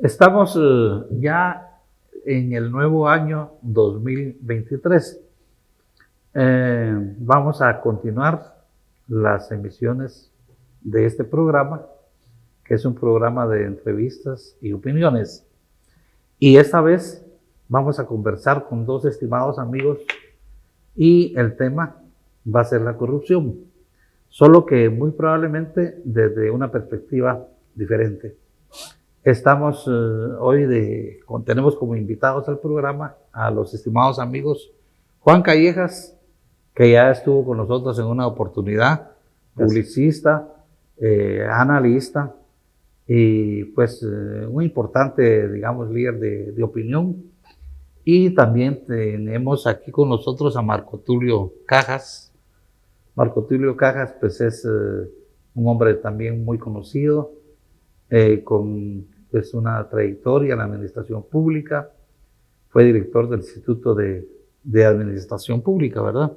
Estamos ya en el nuevo año 2023. Vamos a continuar las emisiones de este programa, que es un programa de entrevistas y opiniones. Y esta vez vamos a conversar con dos estimados amigos y el tema va a ser la corrupción, solo que muy probablemente desde una perspectiva diferente. Estamos tenemos como invitados al programa a los estimados amigos Juan Callejas, que ya estuvo con nosotros en una oportunidad, publicista, analista y pues un importante, digamos, líder de opinión. Y también tenemos aquí con nosotros a Marco Tulio Cajas. Marco Tulio Cajas pues es un hombre también muy conocido, con pues, una trayectoria en la administración pública. Fue director del Instituto de Administración Pública, ¿verdad?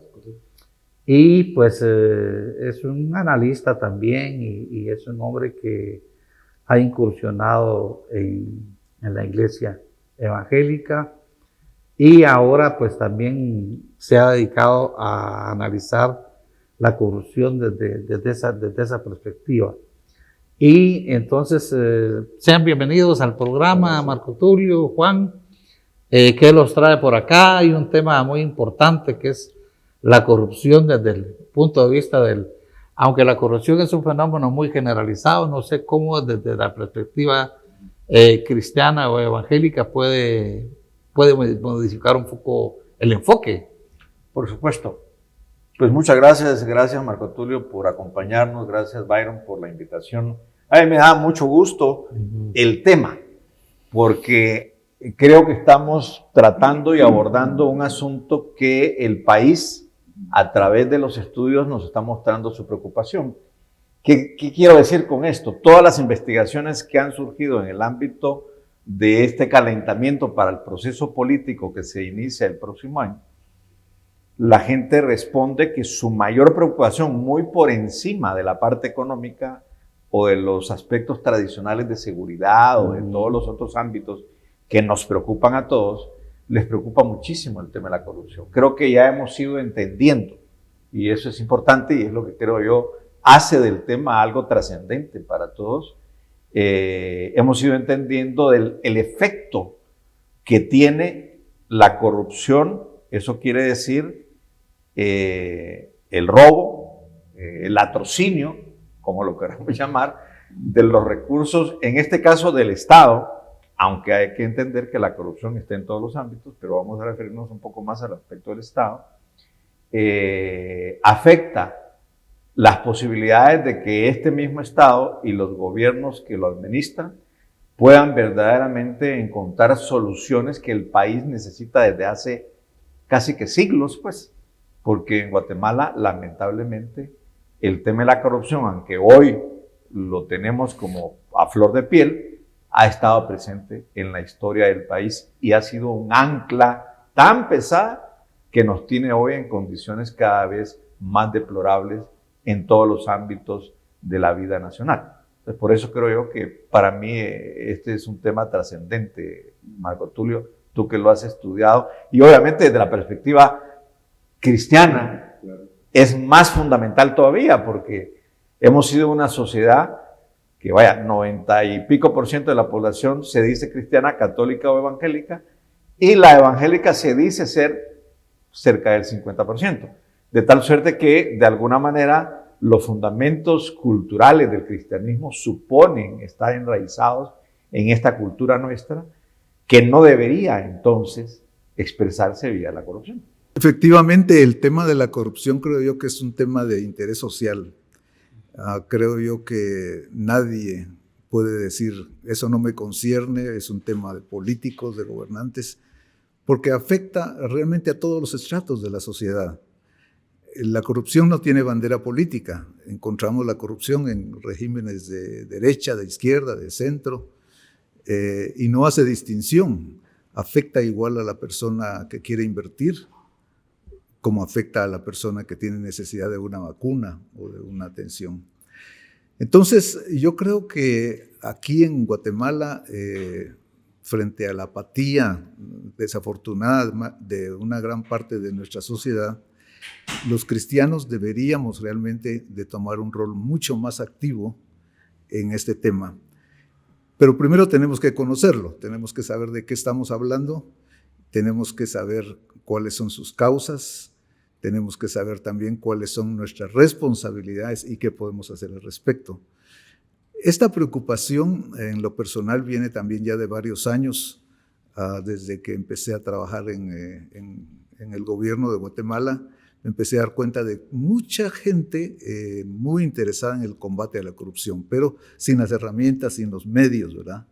Y pues es un analista también y es un hombre que ha incursionado en la iglesia evangélica y ahora pues también se ha dedicado a analizar la corrupción desde esa perspectiva. Y entonces sean bienvenidos al programa, Marco Tulio, Juan, que los trae por acá. Hay un tema muy importante que es la corrupción desde el punto de vista aunque la corrupción es un fenómeno muy generalizado, no sé cómo desde la perspectiva cristiana o evangélica puede modificar un poco el enfoque. Por supuesto. Pues muchas gracias Marco Tulio por acompañarnos, gracias Byron por la invitación. A mí me da mucho gusto el tema, porque creo que estamos tratando y abordando un asunto que el país, a través de los estudios, nos está mostrando su preocupación. ¿Qué quiero decir con esto? Todas las investigaciones que han surgido en el ámbito de este calentamiento para el proceso político que se inicia el próximo año, la gente responde que su mayor preocupación, muy por encima de la parte económica o de los aspectos tradicionales de seguridad o de todos los otros ámbitos que nos preocupan a todos, les preocupa muchísimo el tema de la corrupción. Creo que ya hemos ido entendiendo, y eso es importante y es lo que creo yo hace del tema algo trascendente para todos. Hemos ido entendiendo el efecto que tiene la corrupción. Eso quiere decir el robo, el latrocinio, como lo queramos llamar, de los recursos, en este caso del Estado, aunque hay que entender que la corrupción está en todos los ámbitos, pero vamos a referirnos un poco más al aspecto del Estado, afecta las posibilidades de que este mismo Estado y los gobiernos que lo administran puedan verdaderamente encontrar soluciones que el país necesita desde hace casi que siglos, pues, porque en Guatemala, lamentablemente, el tema de la corrupción, aunque hoy lo tenemos como a flor de piel, ha estado presente en la historia del país y ha sido un ancla tan pesada que nos tiene hoy en condiciones cada vez más deplorables en todos los ámbitos de la vida nacional. Entonces, por eso creo yo que para mí este es un tema trascendente, Marco Tulio, tú que lo has estudiado, y obviamente desde la perspectiva cristiana es más fundamental todavía, porque hemos sido una sociedad que 90 y pico % de la población se dice cristiana, católica o evangélica, y la evangélica se dice ser cerca del 50%, de tal suerte que de alguna manera los fundamentos culturales del cristianismo suponen estar enraizados en esta cultura nuestra, que no debería entonces expresarse vía la corrupción. Efectivamente, el tema de la corrupción creo yo que es un tema de interés social. Creo yo que nadie puede decir, eso no me concierne, es un tema de políticos, de gobernantes, porque afecta realmente a todos los estratos de la sociedad. La corrupción no tiene bandera política. Encontramos la corrupción en regímenes de derecha, de izquierda, de centro, y no hace distinción. Afecta igual a la persona que quiere invertir, como afecta a la persona que tiene necesidad de una vacuna o de una atención. Entonces, yo creo que aquí en Guatemala, frente a la apatía desafortunada de una gran parte de nuestra sociedad, los cristianos deberíamos realmente de tomar un rol mucho más activo en este tema. Pero primero tenemos que conocerlo, tenemos que saber de qué estamos hablando, tenemos que saber cuáles son sus causas, tenemos que saber también cuáles son nuestras responsabilidades y qué podemos hacer al respecto. Esta preocupación en lo personal viene también ya de varios años, desde que empecé a trabajar en el gobierno de Guatemala. Me empecé a dar cuenta de mucha gente muy interesada en el combate a la corrupción, pero sin las herramientas, sin los medios, ¿verdad?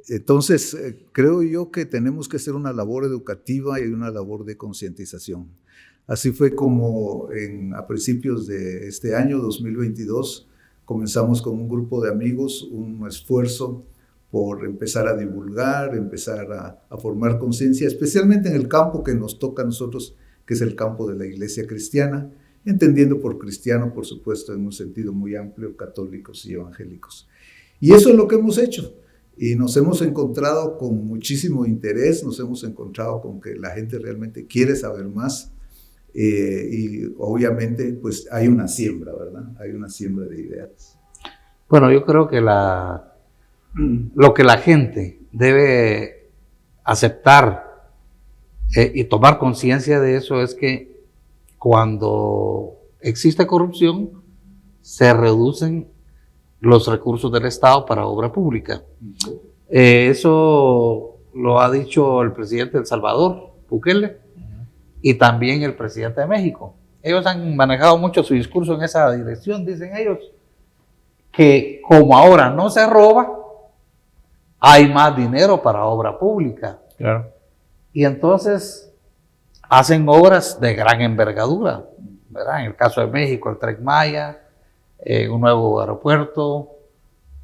Entonces, creo yo que tenemos que hacer una labor educativa y una labor de concientización. Así fue como a principios de este año, 2022, comenzamos con un grupo de amigos, un esfuerzo por empezar a divulgar, empezar a formar conciencia, especialmente en el campo que nos toca a nosotros, que es el campo de la iglesia cristiana, entendiendo por cristiano, por supuesto, en un sentido muy amplio, católicos y evangélicos. Y eso es lo que hemos hecho. Y nos hemos encontrado con muchísimo interés, nos hemos encontrado con que la gente realmente quiere saber más. Y obviamente pues hay una siembra, ¿verdad? Hay una siembra de ideas. Bueno, yo creo que lo que la gente debe aceptar y tomar conciencia de eso es que cuando existe corrupción se reducen los recursos del Estado para obra pública. Eso lo ha dicho el presidente de El Salvador, Bukele, y también el presidente de México. Ellos han manejado mucho su discurso en esa dirección, dicen ellos, que como ahora no se roba, hay más dinero para obra pública. Claro. Y entonces hacen obras de gran envergadura, ¿verdad? En el caso de México, el Tren Maya, un nuevo aeropuerto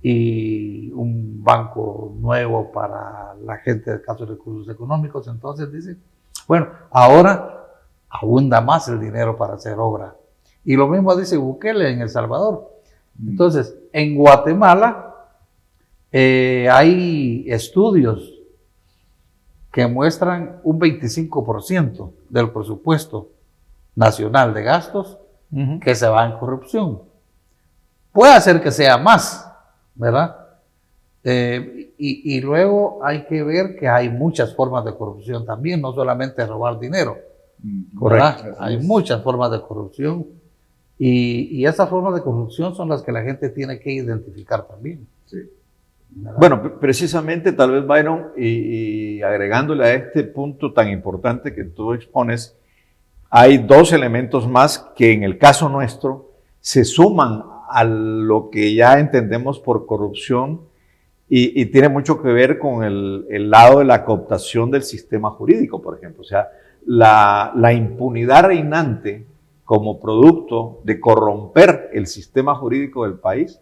y un banco nuevo para la gente de escasos recursos económicos. Entonces dicen, bueno, ahora abunda más el dinero para hacer obra. Y lo mismo dice Bukele en El Salvador. Entonces, en Guatemala hay estudios que muestran un 25% del presupuesto nacional de gastos que se va en corrupción. Puede ser que sea más, ¿verdad? Y luego hay que ver que hay muchas formas de corrupción también, no solamente robar dinero. Correcto. Hay muchas formas de corrupción y esas formas de corrupción son las que la gente tiene que identificar también. Sí. Bueno, precisamente tal vez Byron, y agregándole a este punto tan importante que tú expones, hay dos elementos más que en el caso nuestro se suman a lo que ya entendemos por corrupción y tiene mucho que ver con el lado de la cooptación del sistema jurídico, por ejemplo. O sea, la impunidad reinante como producto de corromper el sistema jurídico del país,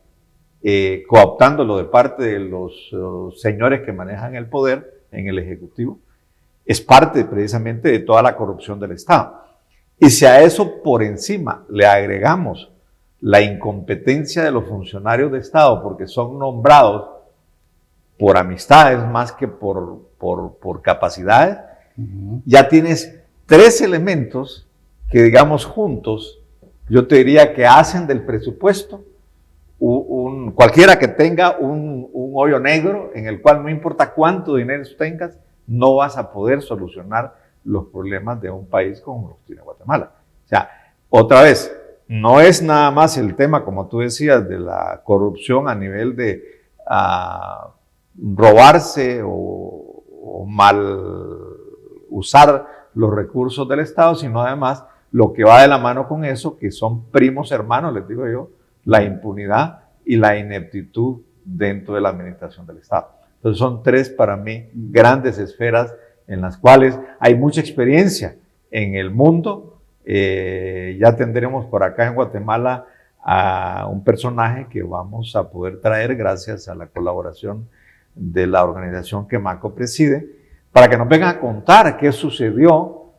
cooptándolo de parte de los señores que manejan el poder en el Ejecutivo, es parte precisamente de toda la corrupción del Estado. Y si a eso por encima le agregamos la incompetencia de los funcionarios de Estado, porque son nombrados por amistades más que por capacidades, ya tienes tres elementos que, digamos, juntos, yo te diría que hacen del presupuesto cualquiera que tenga un hoyo negro en el cual no importa cuánto dinero tengas, no vas a poder solucionar los problemas de un país como los tiene Guatemala. O sea, otra vez, no es nada más el tema, como tú decías, de la corrupción a nivel de robarse o mal usar los recursos del Estado, sino además lo que va de la mano con eso, que son primos hermanos, les digo yo, la impunidad y la ineptitud dentro de la administración del Estado. Entonces son tres para mí grandes esferas en las cuales hay mucha experiencia en el mundo. Ya tendremos por acá en Guatemala a un personaje que vamos a poder traer gracias a la colaboración de la organización que Maco preside, para que nos vengan a contar qué sucedió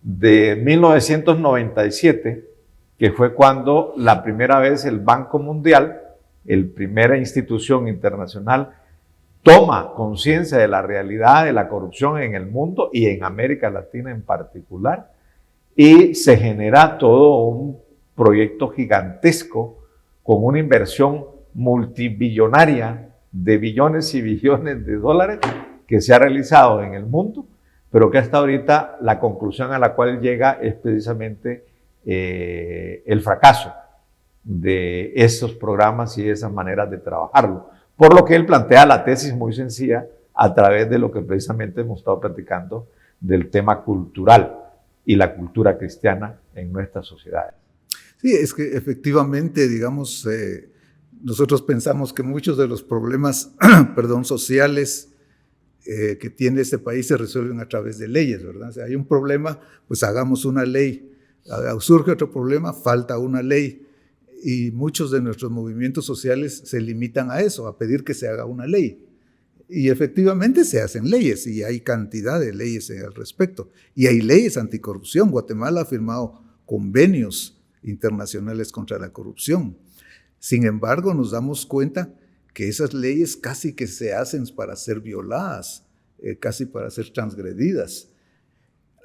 de 1997, que fue cuando la primera vez el Banco Mundial primera institución internacional, toma conciencia de la realidad de la corrupción en el mundo y en América Latina en particular, y se genera todo un proyecto gigantesco con una inversión multibillonaria de billones y billones de dólares que se ha realizado en el mundo, pero que hasta ahorita la conclusión a la cual llega es precisamente el fracaso de esos programas y esas maneras de trabajarlo. Por lo que él plantea la tesis muy sencilla a través de lo que precisamente hemos estado platicando del tema cultural y la cultura cristiana en nuestras sociedades. Sí, es que efectivamente, digamos, nosotros pensamos que muchos de los problemas sociales que tiene este país se resuelven a través de leyes, ¿verdad? O sea, hay un problema, pues hagamos una ley. Surge otro problema, falta una ley. Y muchos de nuestros movimientos sociales se limitan a eso, a pedir que se haga una ley. Y efectivamente se hacen leyes, y hay cantidad de leyes al respecto. Y hay leyes anticorrupción. Guatemala ha firmado convenios internacionales contra la corrupción. Sin embargo, nos damos cuenta que esas leyes casi que se hacen para ser violadas, casi para ser transgredidas.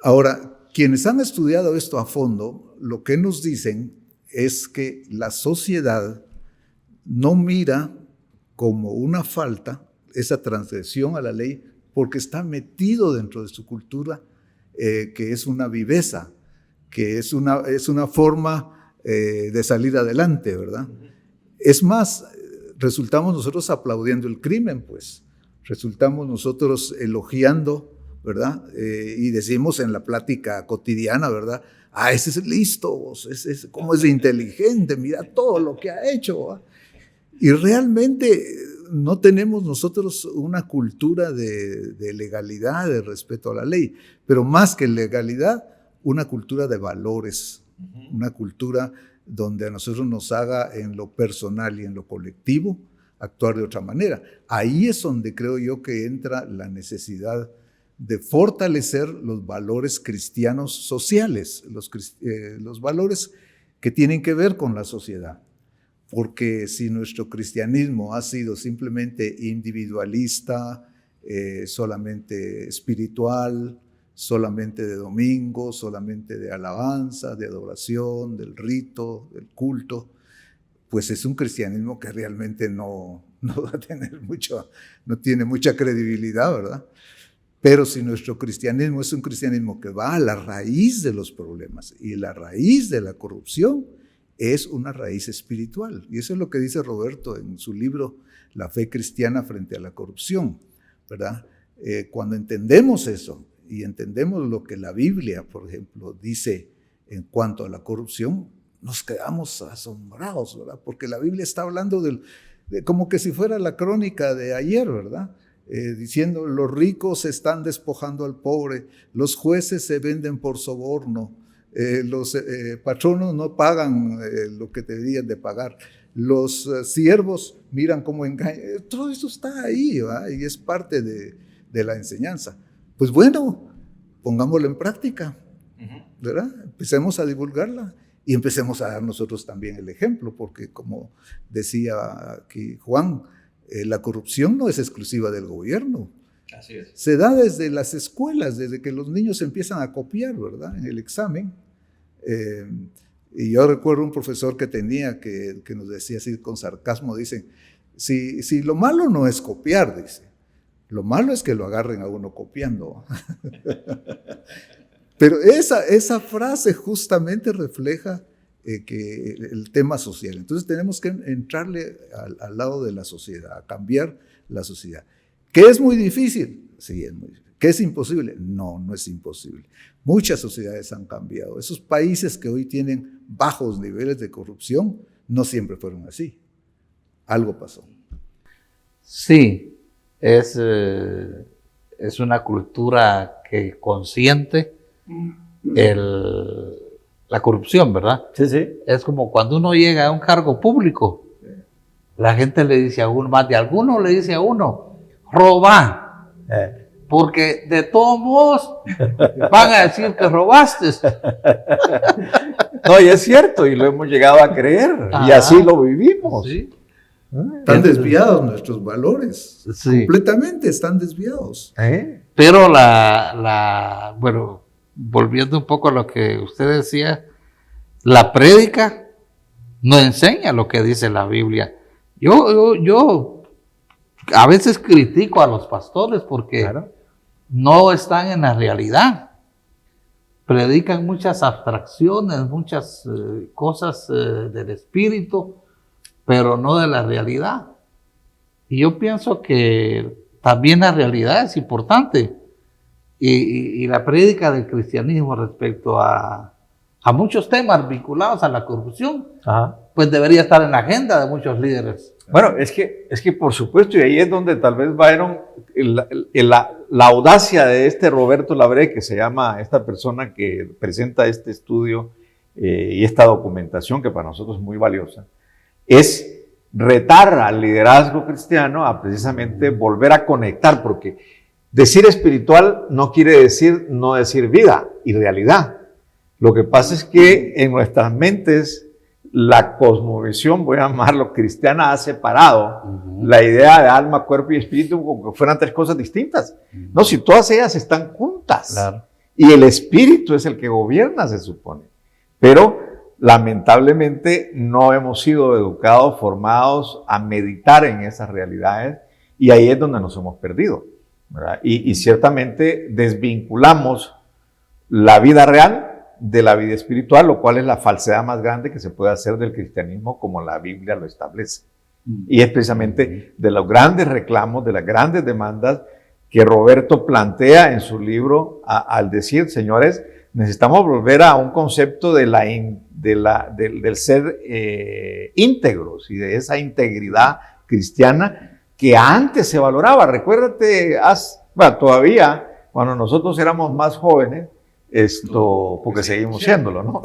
Ahora, quienes han estudiado esto a fondo, lo que nos dicen es que la sociedad no mira como una falta esa transgresión a la ley porque está metido dentro de su cultura, que es una viveza, que es una forma de salir adelante, ¿verdad? Es más, resultamos nosotros aplaudiendo el crimen, pues. Resultamos nosotros elogiando, ¿verdad? Y decimos en la plática cotidiana, ¿verdad? Ese es listo, cómo es inteligente, mira todo lo que ha hecho, ¿verdad? Y realmente no tenemos nosotros una cultura de legalidad, de respeto a la ley, pero más que legalidad, una cultura de valores, una cultura donde a nosotros nos haga en lo personal y en lo colectivo actuar de otra manera. Ahí es donde creo yo que entra la necesidad de fortalecer los valores cristianos sociales, los valores que tienen que ver con la sociedad. Porque si nuestro cristianismo ha sido simplemente individualista, solamente espiritual, solamente de domingo, solamente de alabanza, de adoración, del rito, del culto, pues es un cristianismo que realmente no va a tener no tiene mucha credibilidad, ¿verdad? Pero si nuestro cristianismo es un cristianismo que va a la raíz de los problemas, y la raíz de la corrupción es una raíz espiritual. Y eso es lo que dice Roberto en su libro La fe cristiana frente a la corrupción, ¿verdad? Cuando entendemos eso y entendemos lo que la Biblia, por ejemplo, dice en cuanto a la corrupción, nos quedamos asombrados, ¿verdad? Porque la Biblia está hablando de como que si fuera la crónica de ayer, ¿verdad? Diciendo, los ricos están despojando al pobre, los jueces se venden por soborno, los patronos no pagan lo que deberían de pagar, los siervos miran cómo engañan. Todo eso está ahí, ¿verdad? Y es parte de la enseñanza. Pues bueno, pongámoslo en práctica, ¿verdad? Empecemos a divulgarla y empecemos a dar nosotros también el ejemplo, porque como decía aquí Juan, la corrupción no es exclusiva del gobierno. Así es. Se da desde las escuelas, desde que los niños empiezan a copiar, ¿verdad? En el examen. Y yo recuerdo un profesor que tenía que nos decía así con sarcasmo, dice, si lo malo no es copiar, dice, lo malo es que lo agarren a uno copiando. Pero esa frase justamente refleja que el tema social. Entonces tenemos que entrarle al lado de la sociedad, a cambiar la sociedad. ¿Qué es muy difícil? Sí, es muy difícil. ¿Qué es imposible? No es imposible. Muchas sociedades han cambiado. Esos países que hoy tienen bajos niveles de corrupción no siempre fueron así. Algo pasó. Sí, es una cultura que consiente la corrupción, ¿verdad? Sí. Es como cuando uno llega a un cargo público, la gente le dice a uno, más de alguno le dice a uno, roba, porque de todos modos van a decir que robaste. No, y es cierto, y lo hemos llegado a creer, y así lo vivimos. Sí. Están desviados nuestros valores. Sí. Completamente están desviados. Pero bueno, volviendo un poco a lo que usted decía, la prédica no enseña lo que dice la Biblia. Yo a veces critico a los pastores porque no están en la realidad. Predican muchas abstracciones, muchas cosas del espíritu, pero no de la realidad. Y yo pienso que también la realidad es importante. Y la prédica del cristianismo respecto a muchos temas vinculados a la corrupción, pues debería estar en la agenda de muchos líderes. Bueno, es que por supuesto, y ahí es donde tal vez Byron, la audacia de este Roberto Labré, que se llama esta persona que presenta este estudio y esta documentación que para nosotros es muy valiosa, es retar al liderazgo cristiano a precisamente volver a conectar, porque decir espiritual no quiere decir no decir vida y realidad. Lo que pasa es que en nuestras mentes la cosmovisión, voy a llamarlo cristiana, ha separado la idea de alma, cuerpo y espíritu como que fueran tres cosas distintas. No, si todas ellas están juntas. Claro. Y el espíritu es el que gobierna, se supone. Pero lamentablemente no hemos sido educados, formados a meditar en esas realidades, y ahí es donde nos hemos perdido, ¿verdad? Y ciertamente desvinculamos la vida real de la vida espiritual, lo cual es la falsedad más grande que se puede hacer del cristianismo como la Biblia lo establece. Y es precisamente de los grandes reclamos, de las grandes demandas que Roberto plantea en su libro al decir, señores, necesitamos volver a un concepto del ser íntegros y de esa integridad cristiana que antes se valoraba. Recuérdate, todavía cuando nosotros éramos más jóvenes, porque seguimos siéndolo, ¿no?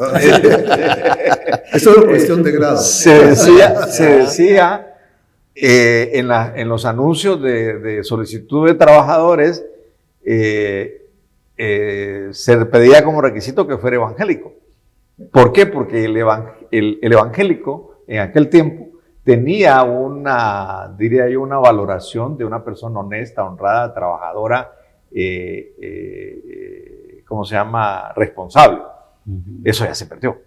Eso es una cuestión de grado. Se decía en los anuncios de solicitud de trabajadores, se pedía como requisito que fuera evangélico. ¿Por qué? Porque el evangélico en aquel tiempo tenía diría yo, una valoración de una persona honesta, honrada, trabajadora, ¿cómo se llama? Responsable. Eso ya se perdió.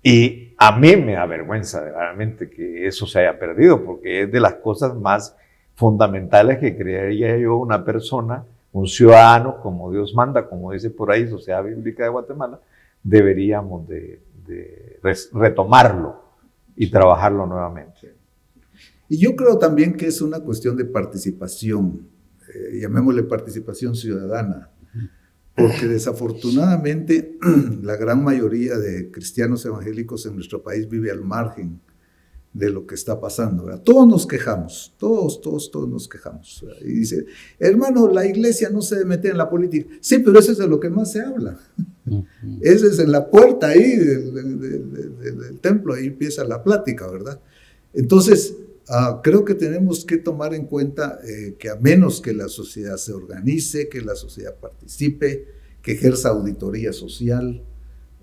Y a mí me da vergüenza realmente que eso se haya perdido, porque es de las cosas más fundamentales que creería yo una persona, un ciudadano, como Dios manda, como dice por ahí Sociedad Bíblica de Guatemala, deberíamos de retomarlo y trabajarlo nuevamente. Y yo creo también que es una cuestión de participación, llamémosle participación ciudadana, porque desafortunadamente la gran mayoría de cristianos evangélicos en nuestro país vive al margen de lo que está pasando, ¿verdad? Todos nos quejamos, todos nos quejamos, ¿verdad? Y dice, hermano, la iglesia no se debe meter en la política. Sí, pero eso es de lo que más se habla. Ese es en la puerta ahí del templo, ahí empieza la plática, ¿verdad? Entonces, creo que tenemos que tomar en cuenta que a menos que la sociedad se organice, que la sociedad participe, que ejerza auditoría social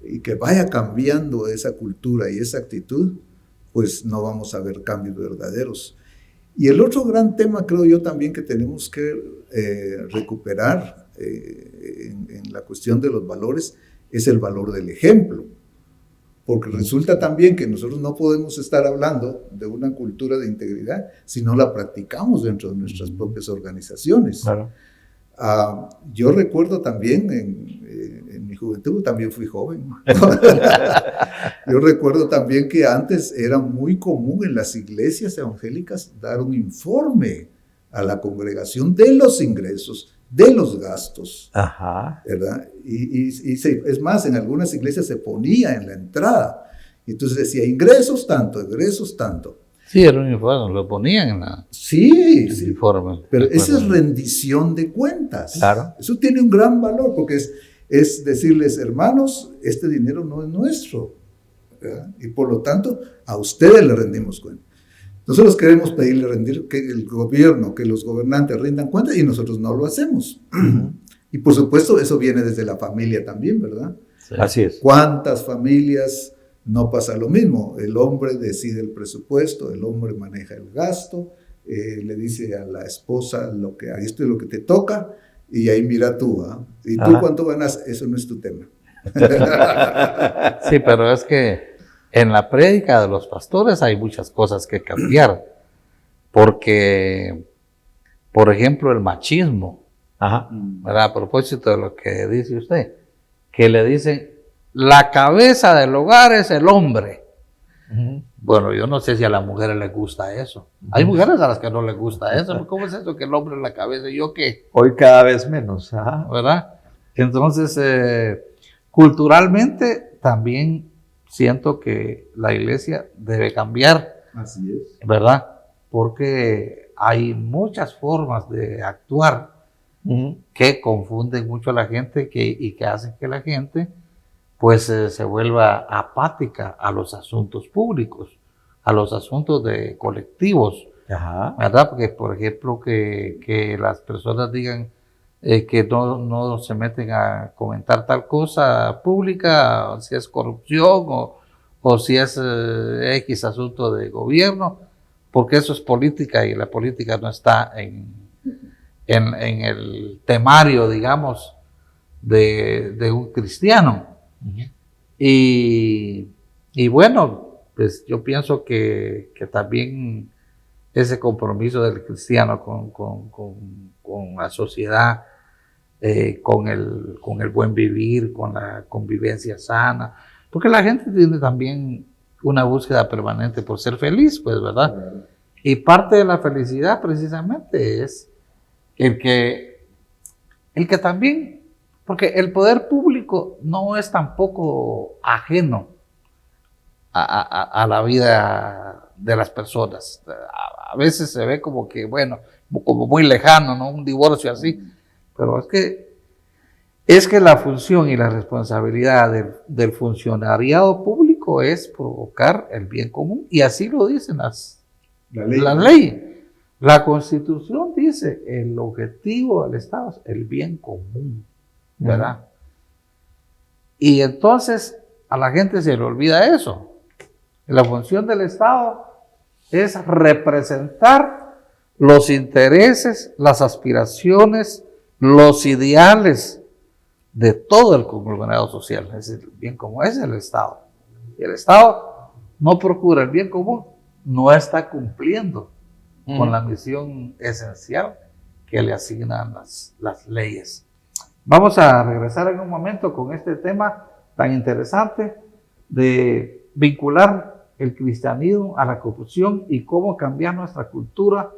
y que vaya cambiando esa cultura y esa actitud, pues no vamos a ver cambios verdaderos. Y el otro gran tema, creo yo también, que tenemos que recuperar en la cuestión de los valores, es el valor del ejemplo. Porque resulta también que nosotros no podemos estar hablando de una cultura de integridad si no la practicamos dentro de nuestras propias organizaciones. Claro. Yo recuerdo también, en mi juventud, también fui joven. Yo recuerdo también que antes era muy común en las iglesias evangélicas dar un informe a la congregación de los ingresos, de los gastos, ¿verdad? Es más, en algunas iglesias se ponía en la entrada, entonces decía ingresos tanto, egresos tanto. Sí, era un informe, lo ponían en la... Sí, informe. Pero esa es rendición de cuentas. Claro. Eso tiene un gran valor, porque es decirles, hermanos, este dinero no es nuestro, ¿verdad? Y por lo tanto, a ustedes le rendimos cuenta. Nosotros queremos pedirle que el gobierno, que los gobernantes rindan cuenta y nosotros no lo hacemos. Y por supuesto eso viene desde la familia también, ¿verdad? Sí. Así es. ¿Cuántas familias no pasa lo mismo. El hombre decide el presupuesto, el hombre maneja el gasto, le dice a la esposa esto es lo que te toca, y ahí mira tú, ¿ah? ¿Y tú cuánto ganas? Eso no es tu tema. Sí, pero es que en la prédica de los pastores hay muchas cosas que cambiar, porque, por ejemplo, el machismo, ¿verdad? A propósito de lo que dice usted, que le dicen, la cabeza del hogar es el hombre. Bueno, yo no sé si a las mujeres les gusta eso. Hay mujeres a las que no les gusta eso. ¿Cómo es eso que el hombre es la cabeza? ¿Y yo qué? Hoy cada vez menos. ¿Verdad? Entonces, culturalmente también siento que la iglesia debe cambiar. Así es. ¿Verdad? Porque hay muchas formas de actuar que confunden mucho a la gente y que hacen que la gente pues se vuelva apática a los asuntos públicos, a los asuntos de colectivos, ¿verdad? Porque, por ejemplo, que las personas digan que no se meten a comentar tal cosa pública, si es corrupción o si es X asunto de gobierno, porque eso es política y la política no está en el temario, digamos, de un cristiano. Y bueno, pues yo pienso que también ese compromiso del cristiano con la sociedad, con el buen vivir, con la convivencia sana, porque la gente tiene también una búsqueda permanente por ser feliz, pues, ¿verdad? Y parte de la felicidad precisamente es el que también, porque el poder público no es tampoco ajeno a la vida de las personas. A veces se ve como que, bueno, como muy lejano, ¿no? Un divorcio así. Pero es que la función y la responsabilidad del funcionariado público es provocar el bien común. Y así lo dicen las leyes. La Constitución dice, el objetivo del Estado es el bien común, ¿verdad? Y entonces a la gente se le olvida eso. La función del Estado es representar los intereses, las aspiraciones, los ideales de todo el conglomerado social. Es el bien común, es el Estado. Y el Estado no procura el bien común, no está cumpliendo con la misión esencial que le asignan las leyes. Vamos a regresar en un momento con este tema tan interesante de vincular el cristianismo a la corrupción y cómo cambiar nuestra cultura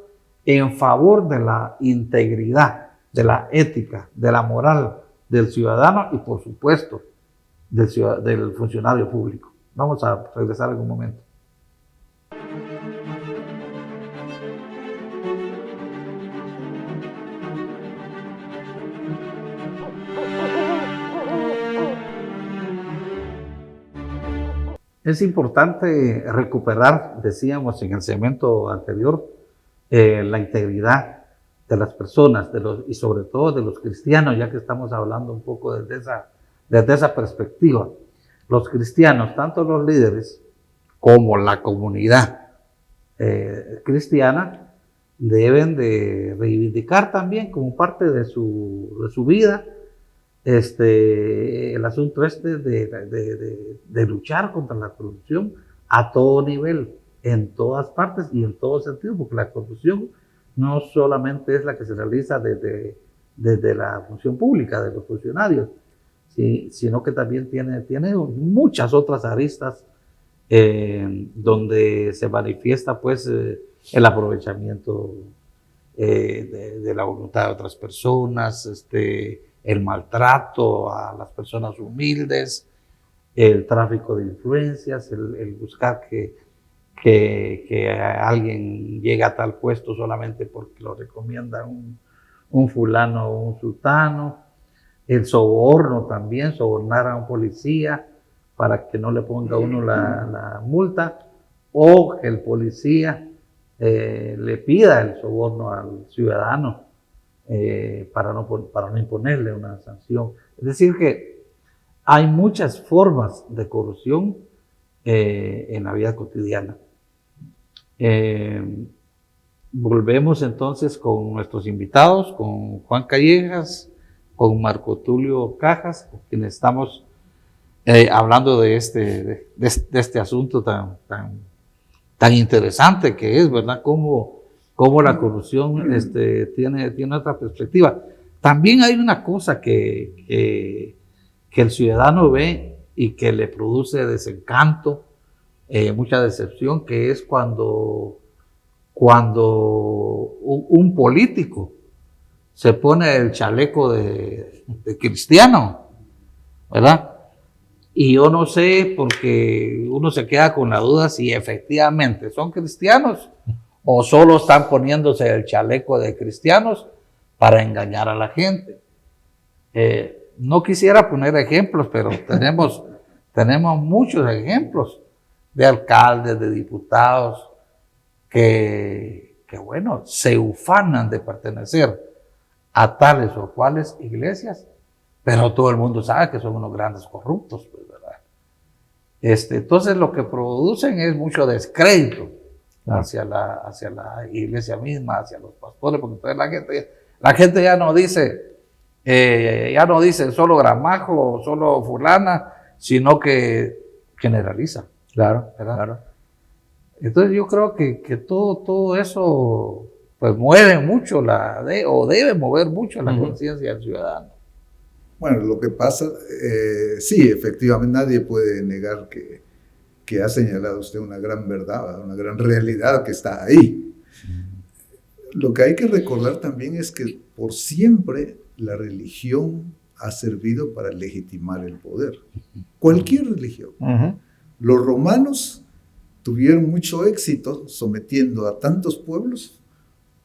en favor de la integridad, de la ética, de la moral del ciudadano y, por supuesto, del funcionario público. Vamos a regresar en un momento. Es importante recuperar, decíamos en el segmento anterior, la integridad de las personas y sobre todo de los cristianos, ya que estamos hablando un poco desde esa perspectiva. Los cristianos, tanto los líderes como la comunidad cristiana, deben de reivindicar también como parte de su vida el asunto de luchar contra la corrupción a todo nivel, en todas partes y en todo sentido, porque la corrupción no solamente es la que se realiza desde la función pública de los funcionarios, sino que también tiene muchas otras aristas donde se manifiesta pues el aprovechamiento de la voluntad de otras personas, el maltrato a las personas humildes, el tráfico de influencias, el buscar que alguien llegue a tal puesto solamente porque lo recomienda un fulano o un sultano, el soborno también, sobornar a un policía para que no le ponga uno la multa, o que el policía le pida el soborno al ciudadano para no imponerle una sanción. Es decir que hay muchas formas de corrupción en la vida cotidiana. Volvemos entonces con nuestros invitados, con Juan Callejas, con Marco Tulio Cajas, con quienes estamos hablando de este asunto tan interesante que es, ¿verdad? Cómo la corrupción tiene otra perspectiva. También hay una cosa que el ciudadano ve y que le produce desencanto, mucha decepción, que es cuando un político se pone el chaleco de cristiano, ¿verdad? Y yo no sé, porque uno se queda con la duda si efectivamente son cristianos o solo están poniéndose el chaleco de cristianos para engañar a la gente. No quisiera poner ejemplos, pero tenemos muchos ejemplos de alcaldes, de diputados, que bueno, se ufanan de pertenecer a tales o cuales iglesias, pero todo el mundo sabe que son unos grandes corruptos, pues, ¿verdad? Entonces lo que producen es mucho descrédito hacia la iglesia misma, hacia los pastores, porque entonces la gente ya no dice solo Gramajo o solo fulana, sino que generaliza. Claro, ¿verdad? claro. Entonces yo creo que todo eso pues mueve mucho o debe mover mucho la conciencia del ciudadano. Bueno, lo que pasa, sí, efectivamente nadie puede negar que ha señalado usted una gran verdad, una gran realidad que está ahí. Lo que hay que recordar también es que por siempre la religión ha servido para legitimar el poder. Cualquier religión. Los romanos tuvieron mucho éxito sometiendo a tantos pueblos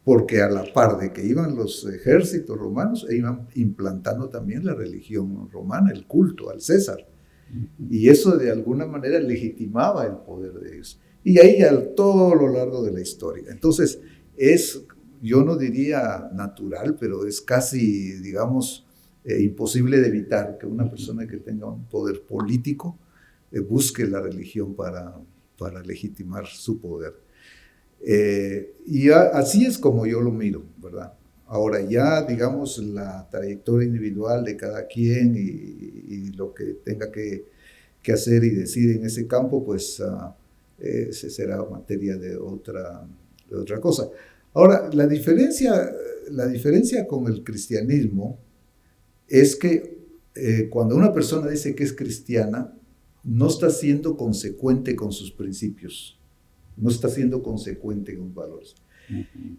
porque a la par de que iban los ejércitos romanos, iban implantando también la religión romana, el culto al César. Y eso de alguna manera legitimaba el poder de ellos. Y ahí a todo lo largo de la historia. Entonces, yo no diría natural, pero es casi, digamos, imposible de evitar que una persona que tenga un poder político busque la religión para legitimar su poder. Y así es como yo lo miro, ¿verdad? Ahora ya, digamos, la trayectoria individual de cada quien y lo que tenga que hacer y decir en ese campo, pues será materia de otra cosa. Ahora, la diferencia con el cristianismo es que cuando una persona dice que es cristiana, no está siendo consecuente con sus principios, no está siendo consecuente con valores.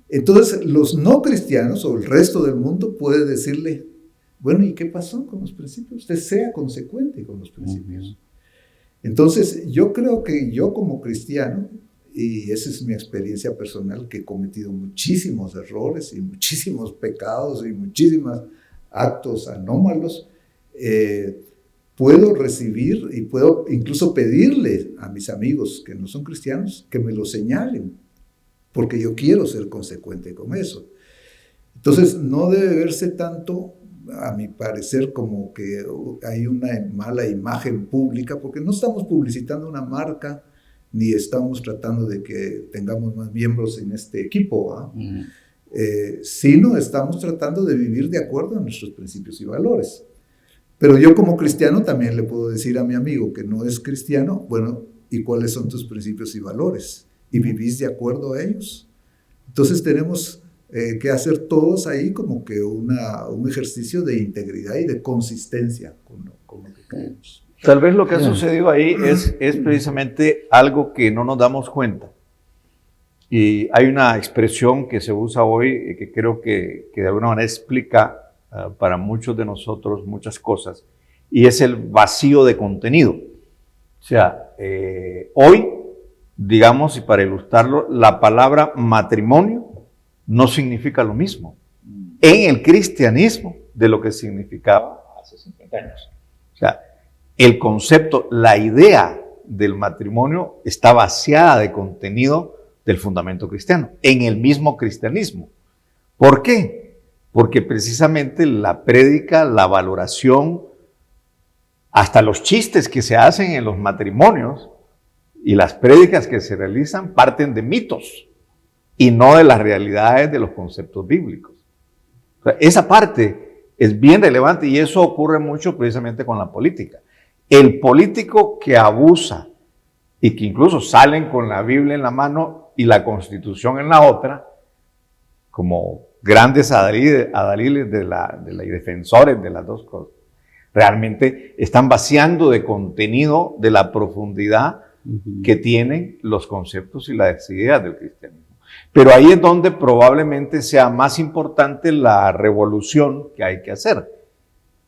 Entonces, los no cristianos o el resto del mundo puede decirle, bueno, ¿y qué pasó con los principios? Usted sea consecuente con los principios. Entonces, yo creo que yo como cristiano, y esa es mi experiencia personal, que he cometido muchísimos errores y muchísimos pecados y muchísimos actos anómalos, puedo recibir y puedo incluso pedirle a mis amigos que no son cristianos que me lo señalen, porque yo quiero ser consecuente con eso. Entonces, no debe verse tanto, a mi parecer, como que hay una mala imagen pública, porque no estamos publicitando una marca, ni estamos tratando de que tengamos más miembros en este equipo, sino estamos tratando de vivir de acuerdo a nuestros principios y valores. Pero yo como cristiano también le puedo decir a mi amigo que no es cristiano, bueno, ¿y cuáles son tus principios y valores? ¿Y vivís de acuerdo a ellos? Entonces tenemos que hacer todos ahí como que un ejercicio de integridad y de consistencia con lo que creemos. Tal vez lo que ha sucedido ahí es precisamente algo que no nos damos cuenta. Y hay una expresión que se usa hoy que creo que de alguna manera explica para muchos de nosotros muchas cosas, y es el vacío de contenido. O sea, hoy, digamos, y para ilustrarlo, la palabra matrimonio no significa lo mismo en el cristianismo de lo que significaba hace 50 años. O sea, el concepto, la idea del matrimonio está vaciada de contenido del fundamento cristiano, en el mismo cristianismo. ¿Por qué? Porque precisamente la prédica, la valoración, hasta los chistes que se hacen en los matrimonios, Y las prédicas que se realizan parten de mitos y no de las realidades de los conceptos bíblicos. O sea, esa parte es bien relevante y eso ocurre mucho precisamente con la política. El político que abusa y que incluso salen con la Biblia en la mano y la Constitución en la otra, como grandes adalides y defensores de las dos cosas, realmente están vaciando de contenido, de la profundidad que tienen los conceptos y las ideas del cristianismo. Pero ahí es donde probablemente sea más importante la revolución que hay que hacer,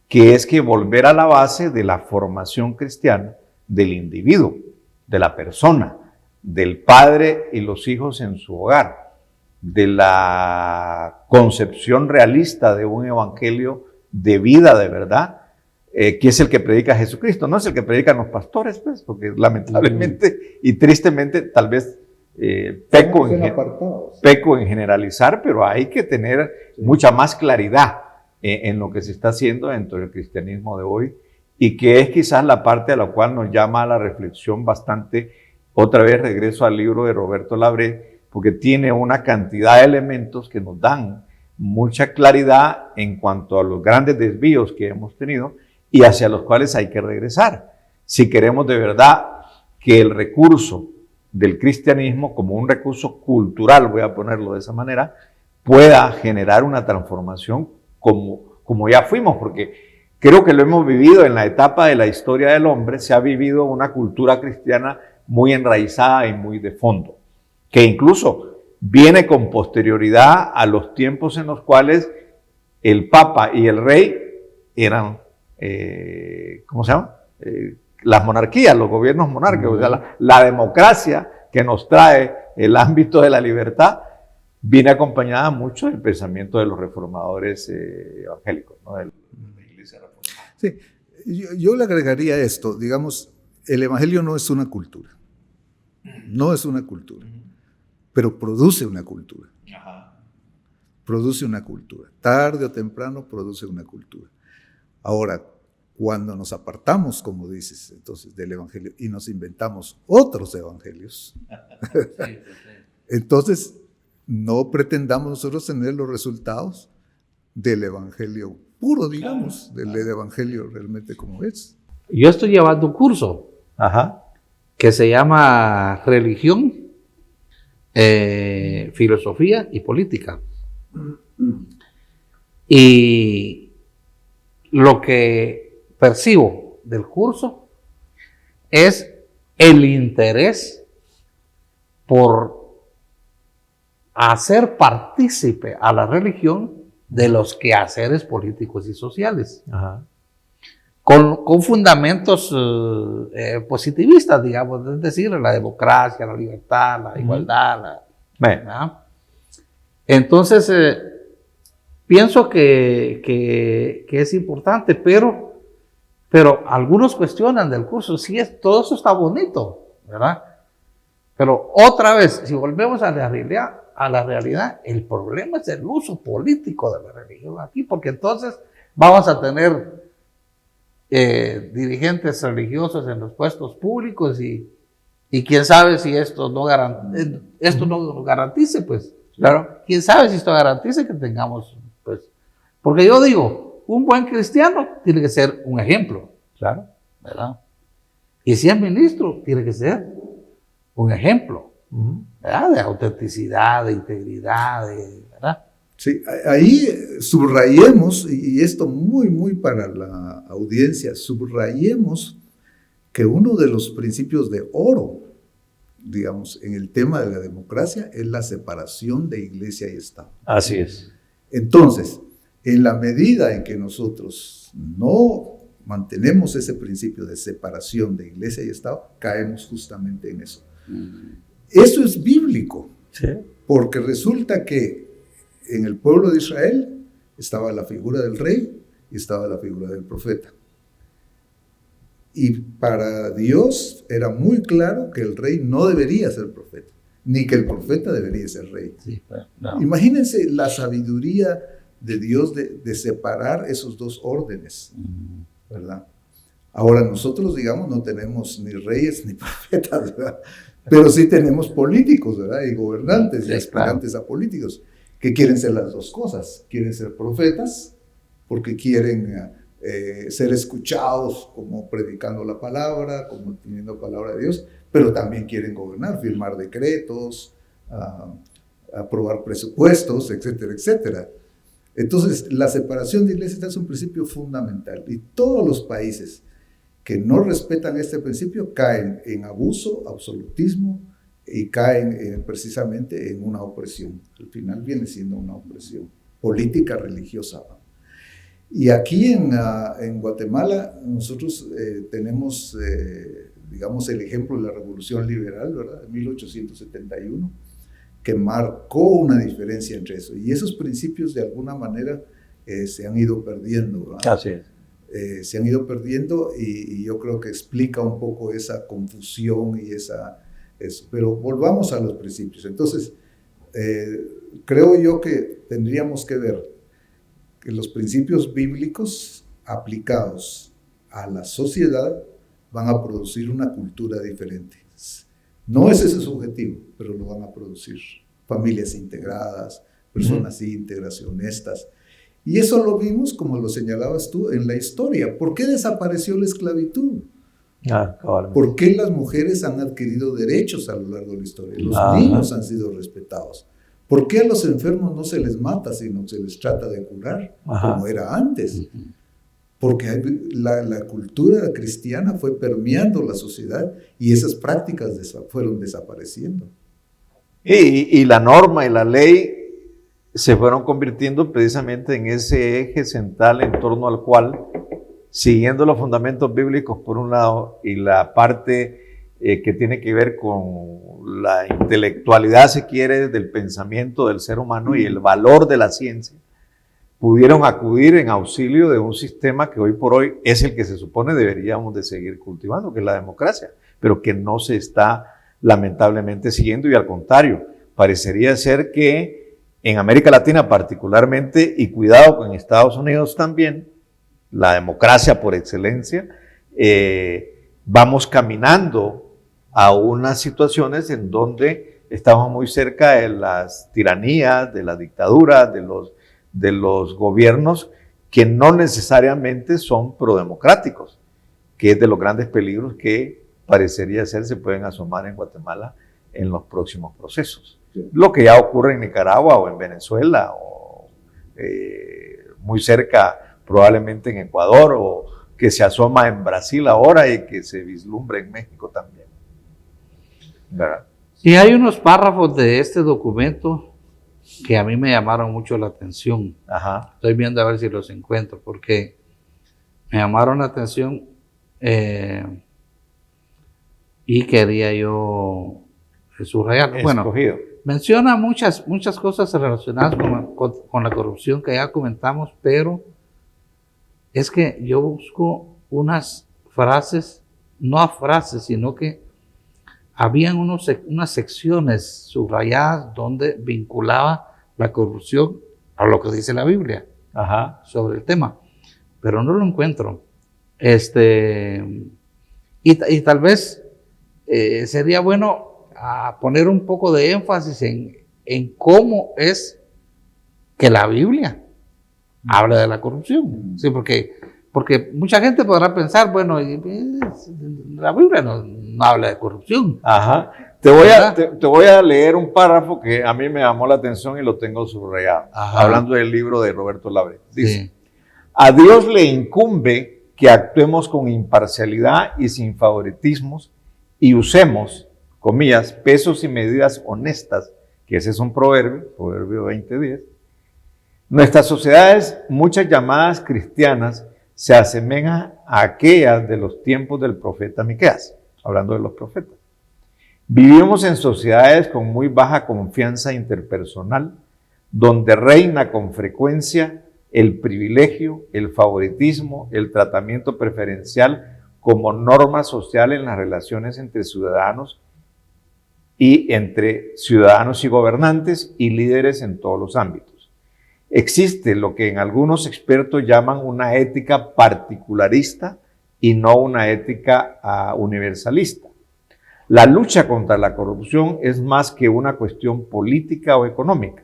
que es que volver a la base de la formación cristiana del individuo, de la persona, del padre y los hijos en su hogar, de la concepción realista de un evangelio de vida de verdad, que es el que predica Jesucristo, no es el que predican los pastores, pues, porque lamentablemente y tristemente tal vez peco en generalizar, pero hay que tener mucha más claridad en lo que se está haciendo dentro del cristianismo de hoy y que es quizás la parte a la cual nos llama a la reflexión bastante. Otra vez regreso al libro de Roberto Labré, porque tiene una cantidad de elementos que nos dan mucha claridad en cuanto a los grandes desvíos que hemos tenido y hacia los cuales hay que regresar. Si queremos de verdad que el recurso del cristianismo, como un recurso cultural, voy a ponerlo de esa manera, pueda generar una transformación como ya fuimos, porque creo que lo hemos vivido en la etapa de la historia del hombre, se ha vivido una cultura cristiana muy enraizada y muy de fondo, que incluso viene con posterioridad a los tiempos en los cuales el Papa y el Rey eran, ¿cómo se llama? Las monarquías, los gobiernos monárquicos, o sea, la democracia que nos trae el ámbito de la libertad, viene acompañada mucho del pensamiento de los reformadores evangélicos, ¿no? De la Iglesia reformada. Sí, yo le agregaría esto, digamos, el evangelio no es una cultura, no es una cultura, pero produce una cultura. Ajá. Produce una cultura, tarde o temprano produce una cultura. Ahora, cuando nos apartamos, como dices, entonces del evangelio y nos inventamos otros evangelios, entonces no pretendamos nosotros tener los resultados del evangelio puro, digamos, del evangelio realmente como es. Yo estoy llevando un curso que se llama Religión, Filosofía y Política. Y lo que percibo del curso es el interés por hacer partícipe a la religión de los quehaceres políticos y sociales. Ajá. Con fundamentos positivistas, digamos, es decir, la democracia, la libertad, la igualdad. Entonces, pienso que es importante, pero algunos cuestionan del curso, sí, todo eso está bonito, ¿verdad? Pero otra vez, si volvemos a la realidad, el problema es el uso político de la religión aquí, porque entonces vamos a tener dirigentes religiosos en los puestos públicos y quién sabe si esto no garantice, pues, claro, quién sabe si esto garantice que tengamos, pues, porque yo digo, un buen cristiano tiene que ser un ejemplo, claro, ¿verdad? Y si es ministro, tiene que ser un ejemplo, ¿verdad? De autenticidad, de integridad, ¿verdad? Sí, ahí subrayemos, y esto muy, muy para la audiencia, subrayemos que uno de los principios de oro, digamos, en el tema de la democracia es la separación de iglesia y Estado. Así es. Entonces, en la medida en que nosotros no mantenemos ese principio de separación de iglesia y Estado, caemos justamente en eso. Eso es bíblico, ¿sí? Porque resulta que en el pueblo de Israel estaba la figura del rey y estaba la figura del profeta. Y para Dios era muy claro que el rey no debería ser profeta, ni que el profeta debería ser rey. Sí, no. Imagínense la sabiduría de Dios de separar esos dos órdenes, ¿verdad? Ahora nosotros, digamos, no tenemos ni reyes ni profetas, ¿verdad? Pero sí tenemos políticos, ¿verdad? Y gobernantes y aspirantes a políticos que quieren ser las dos cosas. Quieren ser profetas porque quieren ser escuchados como predicando la palabra, como teniendo palabra de Dios, pero también quieren gobernar, firmar decretos, aprobar presupuestos, etcétera, etcétera. Entonces, la separación de iglesia es un principio fundamental y todos los países que no respetan este principio caen en abuso, absolutismo y caen precisamente en una opresión. Al final viene siendo una opresión política, religiosa. Y aquí en Guatemala nosotros tenemos, digamos, el ejemplo de la Revolución Liberal, ¿verdad? De 1871, que marcó una diferencia entre eso. Y esos principios de alguna manera se han ido perdiendo, ¿verdad? Así es. Se han ido perdiendo y yo creo que explica un poco esa confusión y eso. Pero volvamos a los principios. Entonces, creo yo que tendríamos que ver que los principios bíblicos aplicados a la sociedad van a producir una cultura diferente. No es ese su objetivo, pero lo van a producir. Familias integradas, personas íntegras y honestas. Y eso lo vimos, como lo señalabas tú, en la historia. ¿Por qué desapareció la esclavitud? ¿Por qué las mujeres han adquirido derechos a lo largo de la historia? Los niños han sido respetados. ¿Por qué a los enfermos no se les mata, sino se les trata de curar, como era antes? Porque la cultura cristiana fue permeando la sociedad y esas prácticas fueron desapareciendo. Y la norma y la ley se fueron convirtiendo precisamente en ese eje central en torno al cual, siguiendo los fundamentos bíblicos por un lado y la parte que tiene que ver con la intelectualidad, si quiere, del pensamiento del ser humano y el valor de la ciencia, pudieron acudir en auxilio de un sistema que hoy por hoy es el que se supone deberíamos de seguir cultivando, que es la democracia, pero que no se está lamentablemente siguiendo, y al contrario, parecería ser que en América Latina particularmente, y cuidado con Estados Unidos también, la democracia por excelencia, vamos caminando a unas situaciones en donde estamos muy cerca de las tiranías, de las dictaduras, de los gobiernos que no necesariamente son prodemocráticos, que es de los grandes peligros que parecería ser se pueden asomar en Guatemala en los próximos procesos. Sí. Lo que ya ocurre en Nicaragua o en Venezuela o muy cerca probablemente en Ecuador, o que se asoma en Brasil ahora y que se vislumbra en México también. ¿Verdad? Sí, hay unos párrafos de este documento que a mí me llamaron mucho la atención. Ajá. Estoy viendo a ver si los encuentro, porque me llamaron la atención y quería yo subrayar. Bueno, menciona muchas cosas relacionadas con la corrupción que ya comentamos, pero es que yo busco unas frases, no a frases, sino que habían unas secciones subrayadas donde vinculaba la corrupción a lo que dice la Biblia. Ajá. Sobre el tema, pero no lo encuentro. Y tal vez sería bueno poner un poco de énfasis en cómo es que la Biblia habla de la corrupción. Sí, porque mucha gente podrá pensar, bueno, la Biblia no habla de corrupción. Ajá. Te voy a leer un párrafo que a mí me llamó la atención y lo tengo subrayado. Ajá. Hablando del libro de Roberto Labre. Dice, sí. A Dios le incumbe que actuemos con imparcialidad y sin favoritismos y usemos, comillas, pesos y medidas honestas, que ese es un proverbio 20:10. Nuestras sociedades, muchas llamadas cristianas, se asemejan a aquellas de los tiempos del profeta Miqueas, hablando de los profetas. Vivimos en sociedades con muy baja confianza interpersonal, donde reina con frecuencia el privilegio, el favoritismo, el tratamiento preferencial como norma social en las relaciones entre ciudadanos y gobernantes y líderes en todos los ámbitos. Existe lo que en algunos expertos llaman una ética particularista y no una ética universalista. La lucha contra la corrupción es más que una cuestión política o económica.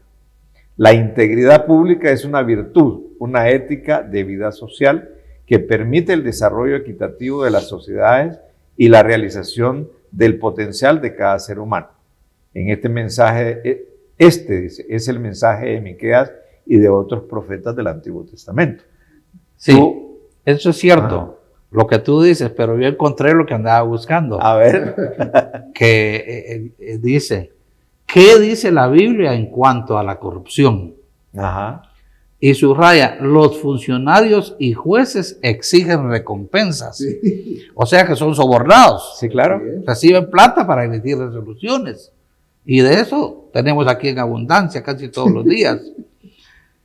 La integridad pública es una virtud, una ética de vida social que permite el desarrollo equitativo de las sociedades y la realización del potencial de cada ser humano. En este mensaje, dice, es el mensaje de Miqueas y de otros profetas del Antiguo Testamento. Sí, eso es cierto, lo que tú dices, pero yo encontré lo que andaba buscando. A ver. Que dice, ¿qué dice la Biblia en cuanto a la corrupción? Ajá. Y subraya, los funcionarios y jueces exigen recompensas. Sí. O sea que son sobornados. Sí, claro. Reciben plata para emitir resoluciones. Y de eso tenemos aquí en abundancia casi todos los días.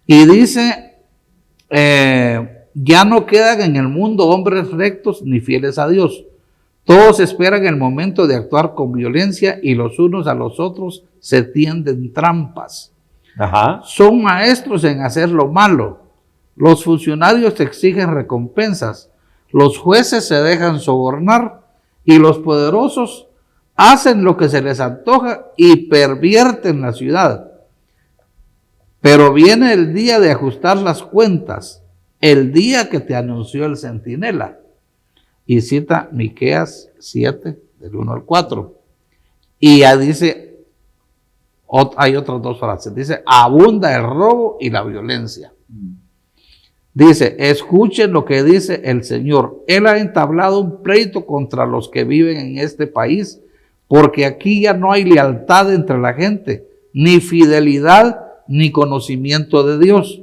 Y dice, ya no quedan en el mundo hombres rectos ni fieles a Dios. Todos esperan el momento de actuar con violencia y los unos a los otros se tienden trampas. Ajá. Son maestros en hacer lo malo. Los funcionarios exigen recompensas. Los jueces se dejan sobornar y los poderosos hacen lo que se les antoja y pervierten la ciudad. Pero viene el día de ajustar las cuentas, el día que te anunció el centinela. Y cita Miqueas 7, del 1 al 4. Y ya dice, hay otras dos frases, dice, abunda el robo y la violencia. Dice, escuchen lo que dice el Señor. Él ha entablado un pleito contra los que viven en este país, porque aquí ya no hay lealtad entre la gente, ni fidelidad, ni conocimiento de Dios.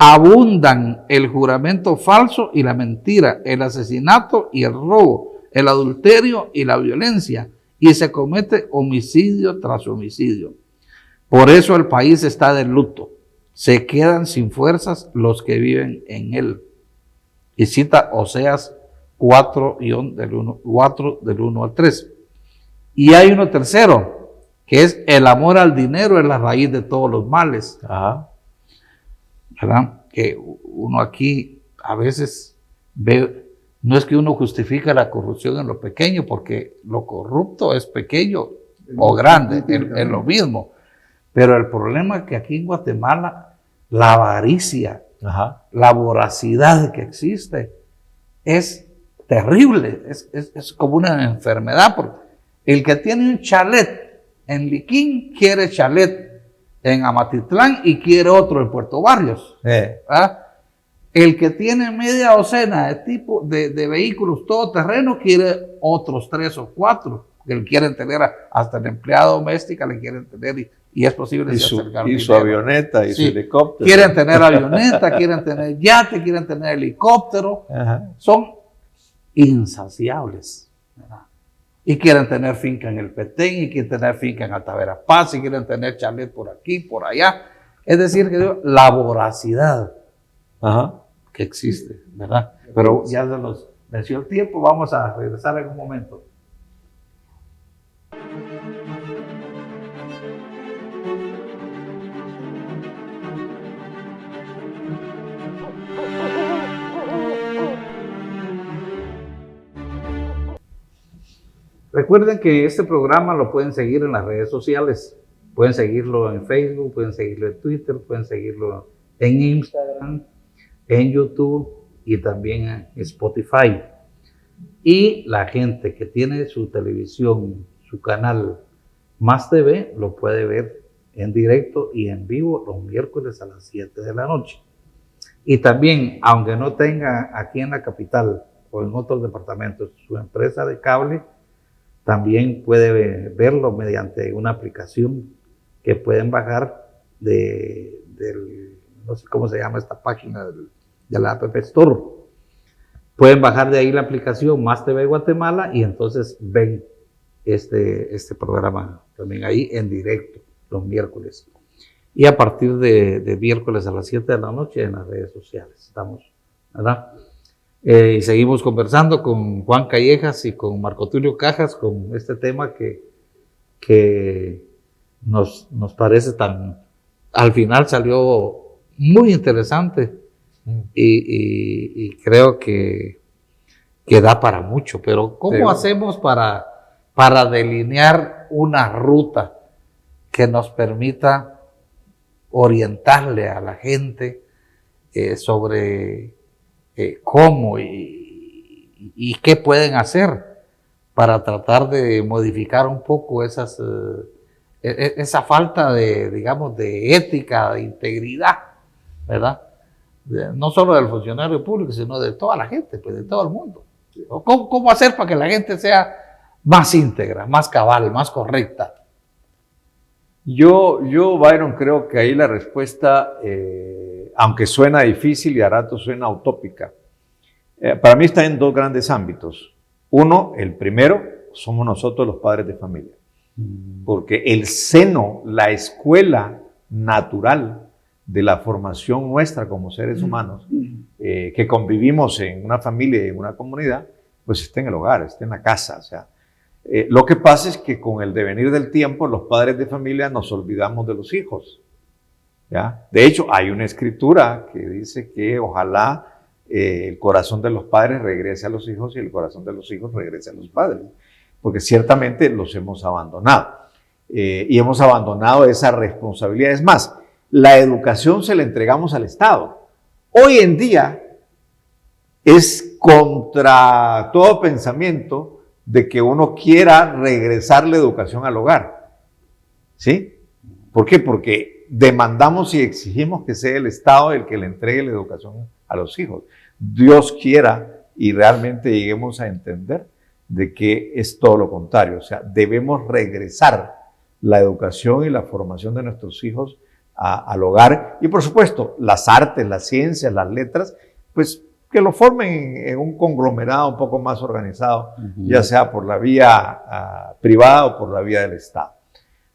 Abundan el juramento falso y la mentira, el asesinato y el robo, el adulterio y la violencia, y se comete homicidio tras homicidio. Por eso el país está de luto. Se quedan sin fuerzas los que viven en él. Y cita Oseas 4 del 1 al 3. Y hay uno tercero, que es el amor al dinero es la raíz de todos los males. Ajá. ¿Verdad? Que uno aquí a veces ve, no es que uno justifica la corrupción en lo pequeño, porque lo corrupto es pequeño o grande, es lo mismo. Pero el problema es que aquí en Guatemala la avaricia, Ajá. la voracidad que existe es terrible, es como una enfermedad, porque el que tiene un chalet en Liquín quiere chalet en Amatitlán y quiere otro en Puerto Barrios. El que tiene media docena de tipo de vehículos todoterreno quiere otros 3 o 4, que le quieren tener hasta la empleada doméstica, le quieren tener y es posible y su avioneta y su helicóptero. Quieren tener avioneta, quieren tener yate, quieren tener helicóptero. Ajá. Son insaciables, ¿verdad? Y quieren tener finca en el Petén, y quieren tener finca en Altaverapaz, y quieren tener chalet por aquí, por allá. Es decir, que la voracidad que existe, ¿verdad? Pero ya se nos venció el tiempo, vamos a regresar en un momento. Recuerden que este programa lo pueden seguir en las redes sociales. Pueden seguirlo en Facebook, pueden seguirlo en Twitter, pueden seguirlo en Instagram, en YouTube y también en Spotify. Y la gente que tiene su televisión, su canal Más TV, lo puede ver en directo y en vivo los miércoles a las 7 de la noche. Y también, aunque no tenga aquí en la capital o en otros departamentos su empresa de cable, también puede verlo mediante una aplicación que pueden bajar no sé cómo se llama esta página de la App Store. Pueden bajar de ahí la aplicación Más TV Guatemala y entonces ven este programa también ahí en directo los miércoles. Y a partir de miércoles a las 7 de la noche en las redes sociales estamos, ¿verdad? Y seguimos conversando con Juan Callejas y con Marco Tulio Cajas con este tema que nos parece al final salió muy interesante y creo que que da para mucho, pero ¿cómo hacemos para delinear una ruta que nos permita orientarle a la gente sobre cómo y qué pueden hacer para tratar de modificar un poco esa falta de, digamos, de ética, de integridad, ¿verdad? No solo del funcionario público, sino de toda la gente, pues de todo el mundo. ¿Cómo hacer para que la gente sea más íntegra, más cabal, más correcta? Yo, Byron, creo que ahí la respuesta, aunque suena difícil y a ratos suena utópica, para mí está en dos grandes ámbitos. Uno, el primero, somos nosotros los padres de familia. Porque el seno, la escuela natural de la formación nuestra como seres humanos, que convivimos en una familia y en una comunidad, pues está en el hogar, está en la casa. O sea, lo que pasa es que con el devenir del tiempo, los padres de familia nos olvidamos de los hijos, ¿ya? De hecho, hay una escritura que dice que ojalá el corazón de los padres regrese a los hijos y el corazón de los hijos regrese a los padres, porque ciertamente los hemos abandonado y hemos abandonado esa responsabilidad. Es más, la educación se la entregamos al Estado. Hoy en día es contra todo pensamiento de que uno quiera regresar la educación al hogar. ¿Sí? ¿Por qué? Porque demandamos y exigimos que sea el Estado el que le entregue la educación a los hijos. Dios quiera y realmente lleguemos a entender de que es todo lo contrario. O sea, debemos regresar la educación y la formación de nuestros hijos al hogar. Y por supuesto, las artes, las ciencias, las letras, pues que lo formen en un conglomerado un poco más organizado, ya sea por la vía privada o por la vía del Estado.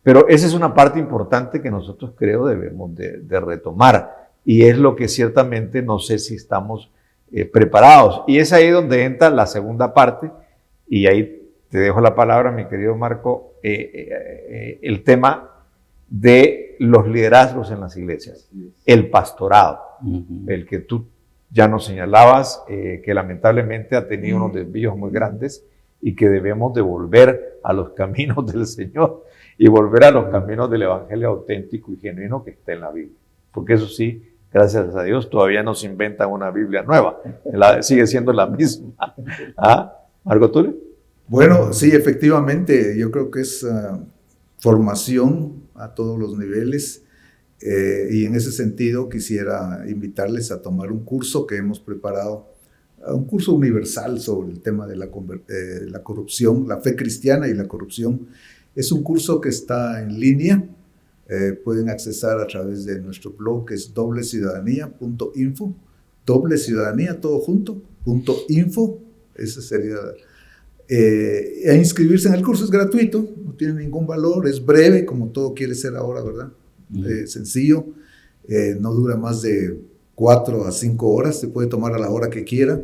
Pero esa es una parte importante que nosotros creo debemos de retomar, y es lo que ciertamente no sé si estamos preparados. Y es ahí donde entra la segunda parte, y ahí te dejo la palabra, mi querido Marco, el tema de los liderazgos en las iglesias, el pastorado, el que tú ya nos señalabas, que lamentablemente ha tenido unos desvíos muy grandes y que debemos de volver a los caminos del Señor y volver a los caminos del evangelio auténtico y genuino que está en la Biblia. Porque eso sí, gracias a Dios, todavía no se inventan una Biblia nueva, sigue siendo la misma. ¿Ah? ¿Marco Tulio? Bueno, sí, efectivamente, yo creo que es formación a todos los niveles. Y en ese sentido quisiera invitarles a tomar un curso que hemos preparado, un curso universal sobre el tema de la corrupción, la fe cristiana y la corrupción. Es un curso que está en línea, pueden accesar a través de nuestro blog, que es dobleciudadanía.info, dobleciudadanía, todo junto, .info, ese sería... e inscribirse en el curso es gratuito, no tiene ningún valor, es breve, como todo quiere ser ahora, ¿verdad? Sencillo, no dura más de 4 a 5 horas, se puede tomar a la hora que quiera,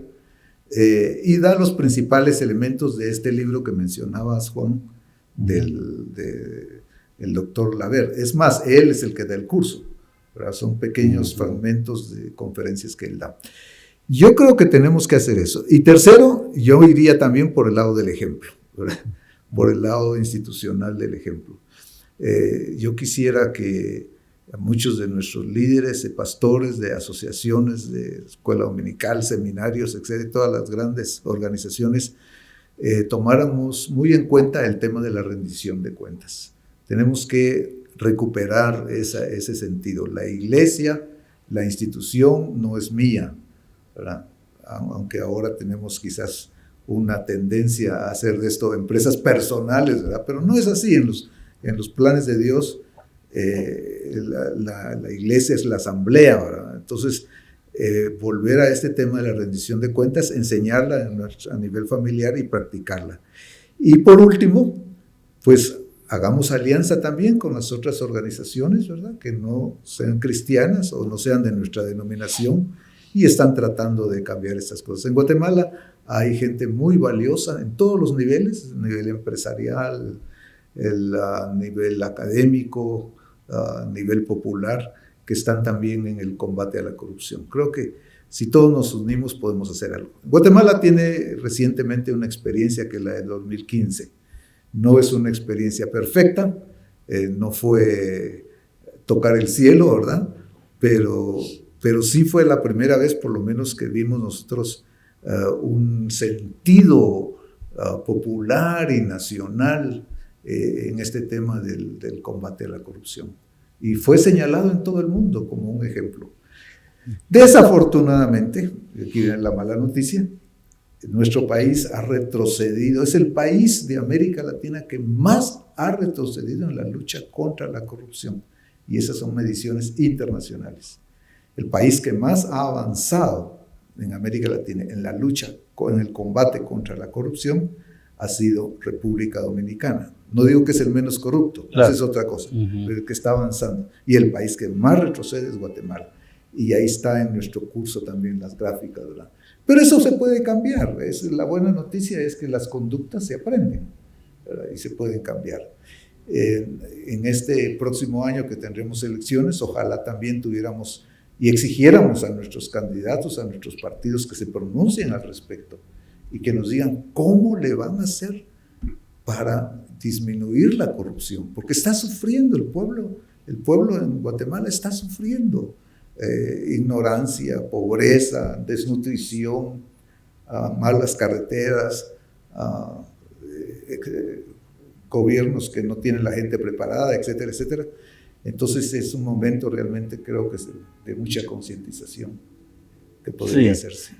y da los principales elementos de este libro que mencionabas, Juan, del doctor Laver. Es más, él es el que da el curso, ¿verdad? Son pequeños fragmentos de conferencias que él da. Yo creo que tenemos que hacer eso. Y tercero, yo iría también por el lado del ejemplo, ¿verdad? Por el lado institucional del ejemplo. Yo quisiera que muchos de nuestros líderes, de pastores, de asociaciones, de escuela dominical, seminarios, etcétera, todas las grandes organizaciones, tomáramos muy en cuenta el tema de la rendición de cuentas. Tenemos que recuperar ese sentido. La iglesia, la institución no es mía, ¿verdad? Aunque ahora tenemos quizás una tendencia a hacer de esto empresas personales, ¿verdad? Pero no es así. En los planes de Dios, la iglesia es la asamblea, ¿verdad? Entonces, volver a este tema de la rendición de cuentas, enseñarla a nivel familiar y practicarla. Y por último, pues hagamos alianza también con las otras organizaciones, ¿verdad? Que no sean cristianas o no sean de nuestra denominación y están tratando de cambiar estas cosas. En Guatemala hay gente muy valiosa en todos los niveles, a nivel empresarial, a nivel académico, a nivel popular, que están también en el combate a la corrupción. Creo que Si todos nos unimos, podemos hacer algo. Guatemala tiene recientemente una experiencia que es la de 2015. No es una experiencia perfecta, no fue tocar el cielo, ¿verdad? Pero sí fue la primera vez, por lo menos, que vimos nosotros un sentido popular y nacional en este tema del combate a la corrupción. Y fue señalado en todo el mundo como un ejemplo. Desafortunadamente, aquí viene la mala noticia, nuestro país ha retrocedido, es el país de América Latina que más ha retrocedido en la lucha contra la corrupción. Y esas son mediciones internacionales. El país que más ha avanzado en América Latina en la lucha, en el combate contra la corrupción, ha sido República Dominicana. No digo que es el menos corrupto, claro, esa es otra cosa, pero el que está avanzando. Y el país que más retrocede es Guatemala. Y ahí está en nuestro curso también las gráficas, ¿verdad? Pero eso se puede cambiar. La buena noticia es que las conductas se aprenden, ¿verdad? Y se pueden cambiar. En este próximo año que tendremos elecciones, ojalá también tuviéramos y exigiéramos a nuestros candidatos, a nuestros partidos que se pronuncien al respecto y que nos digan cómo le van a hacer para disminuir la corrupción, porque está sufriendo el pueblo en Guatemala está sufriendo ignorancia, pobreza, desnutrición, malas carreteras, gobiernos que no tienen la gente preparada, etcétera, etcétera. Entonces es un momento realmente, creo que es de mucha concientización que podría hacerse.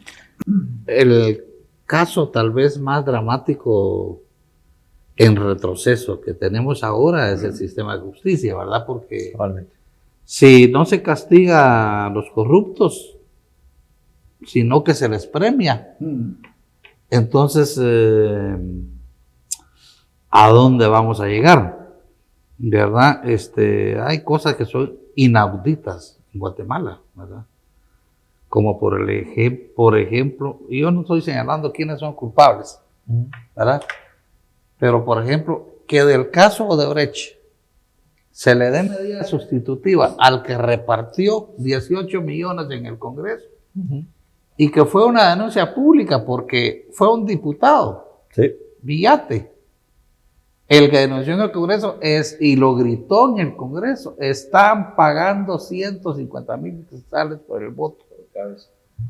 El caso tal vez más dramático en retroceso que tenemos ahora es el sistema de justicia, ¿verdad? Porque si no se castiga a los corruptos, sino que se les premia, entonces ¿a dónde vamos a llegar? ¿Verdad? Hay cosas que son inauditas en Guatemala, ¿verdad? Como por ejemplo, y yo no estoy señalando quiénes son culpables, ¿verdad? Pero por ejemplo, que del caso Odebrecht se le dé medida sustitutiva al que repartió 18 millones en el Congreso, y que fue una denuncia pública porque fue un diputado, Villate, el que denunció en el Congreso y lo gritó en el Congreso, están pagando 150,000 quetzales por el voto,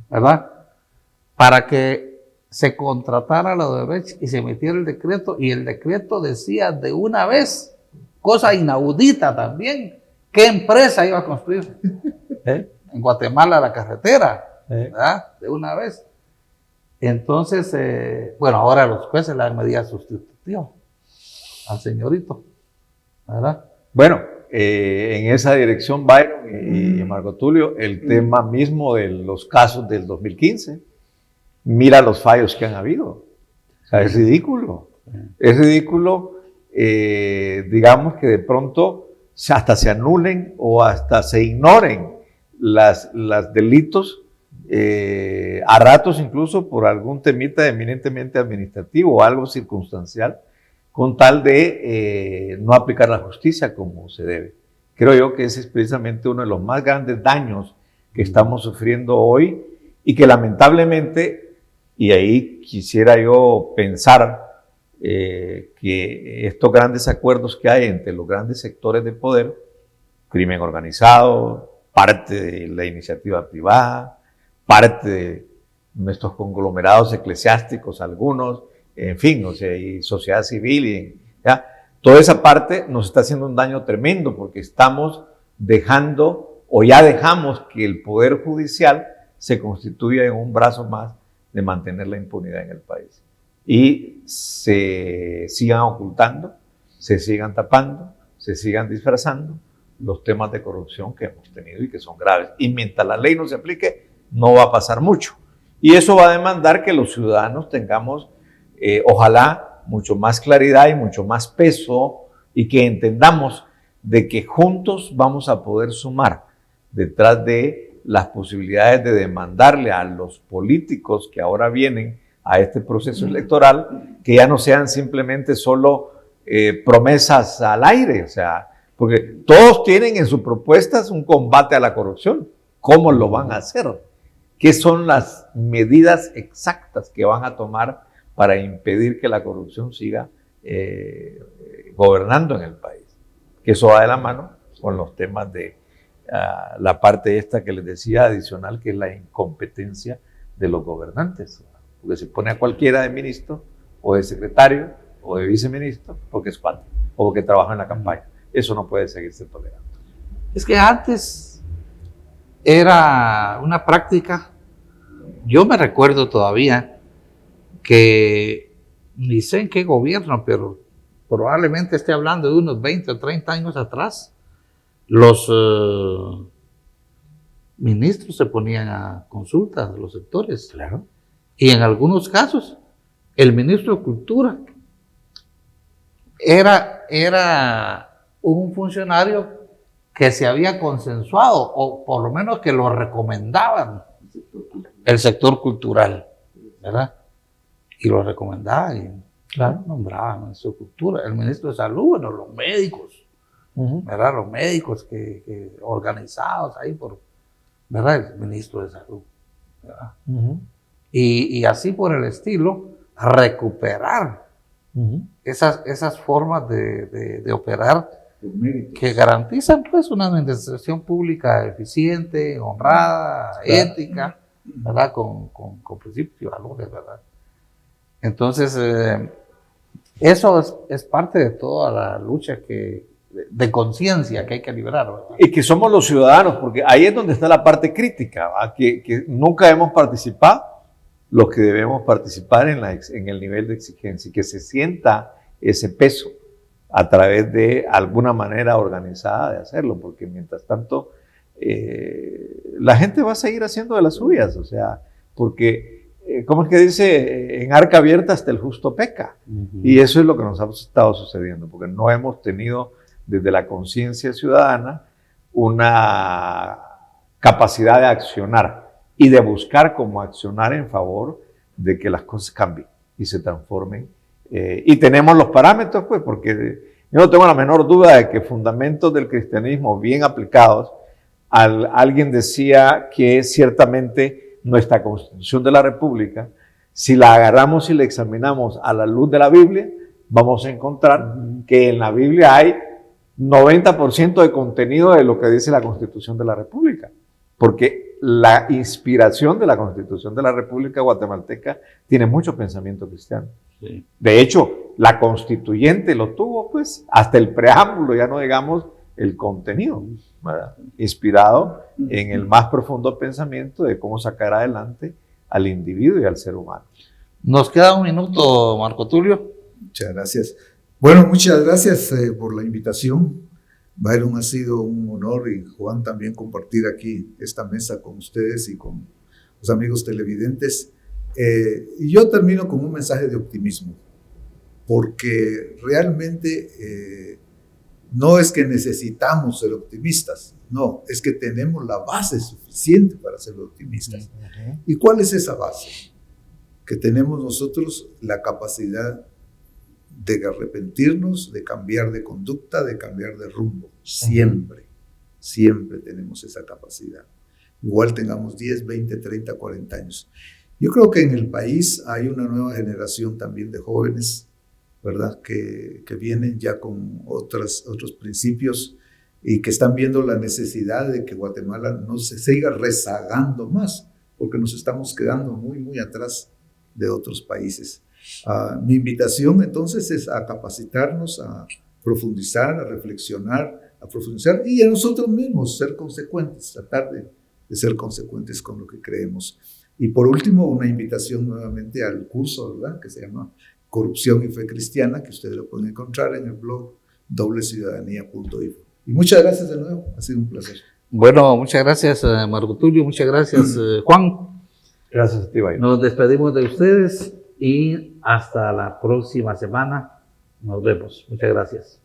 ¿verdad? Para que se contratara la Odebrecht y se emitiera el decreto, y el decreto decía de una vez, cosa inaudita también, qué empresa iba a construir en Guatemala la carretera, ¿verdad? De una vez. Entonces, bueno, ahora los jueces le dan medida sustitutiva al señorito, ¿verdad? Bueno, en esa dirección, Byron y Marco Tulio, el tema mismo de los casos del 2015, mira los fallos que han habido. O sea, es ridículo. Es ridículo, digamos, que de pronto hasta se anulen o hasta se ignoren las delitos, a ratos incluso por algún temita eminentemente administrativo o algo circunstancial, con tal de no aplicar la justicia como se debe. Creo yo que ese es precisamente uno de los más grandes daños que estamos sufriendo hoy y que lamentablemente, y ahí quisiera yo pensar que estos grandes acuerdos que hay entre los grandes sectores de poder, crimen organizado, parte de la iniciativa privada, parte de nuestros conglomerados eclesiásticos, algunos, en fin, o sea, y sociedad civil, ¿ya? Toda esa parte nos está haciendo un daño tremendo porque estamos dejando o ya dejamos que el Poder Judicial se constituya en un brazo más de mantener la impunidad en el país. Y se sigan ocultando, se sigan tapando, se sigan disfrazando los temas de corrupción que hemos tenido y que son graves. Y mientras la ley no se aplique, no va a pasar mucho. Y eso va a demandar que los ciudadanos tengamos ojalá mucho más claridad y mucho más peso, y que entendamos de que juntos vamos a poder sumar detrás de las posibilidades de demandarle a los políticos que ahora vienen a este proceso electoral, que ya no sean simplemente solo promesas al aire, o sea, porque todos tienen en sus propuestas un combate a la corrupción. ¿Cómo lo van a hacer? ¿Qué son las medidas exactas que van a tomar para impedir que la corrupción siga gobernando en el país? Que eso va de la mano con los temas de la parte esta que les decía adicional, que es la incompetencia de los gobernantes. Porque se pone a cualquiera de ministro o de secretario o de viceministro porque es falta o porque trabaja en la campaña. Eso no puede seguirse tolerando. Es que antes era una práctica, yo me recuerdo todavía que, ni sé en qué gobierno, pero probablemente esté hablando de unos 20 o 30 años atrás, los ministros se ponían a consultas de los sectores. Claro. Y en algunos casos, el ministro de Cultura era un funcionario que se había consensuado, o por lo menos que lo recomendaban el sector cultural, ¿verdad? Y lo recomendaban y claro, nombraban en su cultura. El ministro de Salud, bueno, los médicos, ¿verdad? Los médicos que organizados ahí por, ¿verdad? El ministro de Salud, ¿verdad? Y así por el estilo, recuperar esas formas de operar que garantizan pues una administración pública eficiente, honrada, ética, ¿verdad? Con principios y valores, ¿verdad? Entonces, eso es parte de toda la lucha de conciencia que hay que liberar, ¿verdad? Y que somos los ciudadanos, porque ahí es donde está la parte crítica, ¿verdad? Que nunca hemos participado los que debemos participar en el nivel de exigencia y que se sienta ese peso a través de alguna manera organizada de hacerlo, porque mientras tanto la gente va a seguir haciendo de las suyas, o sea, porque, ¿cómo es que dice? En arca abierta hasta el justo peca. Y eso es lo que nos ha estado sucediendo, porque no hemos tenido desde la conciencia ciudadana una capacidad de accionar y de buscar cómo accionar en favor de que las cosas cambien y se transformen. Y tenemos los parámetros, pues, porque yo no tengo la menor duda de que fundamentos del cristianismo bien aplicados, alguien decía que ciertamente nuestra Constitución de la República, si la agarramos y la examinamos a la luz de la Biblia, vamos a encontrar que en la Biblia hay 90% de contenido de lo que dice la Constitución de la República, porque la inspiración de la Constitución de la República Guatemalteca tiene mucho pensamiento cristiano. Sí. De hecho, la constituyente lo tuvo, pues, hasta el preámbulo, ya no digamos el contenido, ¿verdad? Inspirado en el más profundo pensamiento de cómo sacar adelante al individuo y al ser humano. Nos queda un minuto, Marco Tulio. Muchas gracias. Bueno, muchas gracias por la invitación. Byron, ha sido un honor, y Juan también, compartir aquí esta mesa con ustedes y con los amigos televidentes. Y yo termino con un mensaje de optimismo, porque realmente no es que necesitamos ser optimistas, no, es que tenemos la base suficiente para ser optimistas. ¿Y cuál es esa base? Que tenemos nosotros la capacidad de arrepentirnos, de cambiar de conducta, de cambiar de rumbo. Siempre, siempre tenemos esa capacidad. Igual tengamos 10, 20, 30, 40 años. Yo creo que en el país hay una nueva generación también de jóvenes, ¿verdad? Que vienen ya con otros principios y que están viendo la necesidad de que Guatemala no se siga rezagando más, porque nos estamos quedando muy, muy atrás de otros países. Mi invitación entonces es a capacitarnos, a profundizar, a reflexionar, a profundizar y a nosotros mismos ser consecuentes, tratar de ser consecuentes con lo que creemos. Y por último, una invitación nuevamente al curso, ¿verdad?, que se llama Corrupción y Fe Cristiana, que ustedes lo pueden encontrar en el blog dobleciudadanía.info. Y muchas gracias de nuevo, ha sido un placer. Bueno, muchas gracias, Marco Tulio, muchas gracias, Juan. Gracias a ti, Byron. Nos despedimos de ustedes y hasta la próxima semana. Nos vemos. Muchas gracias.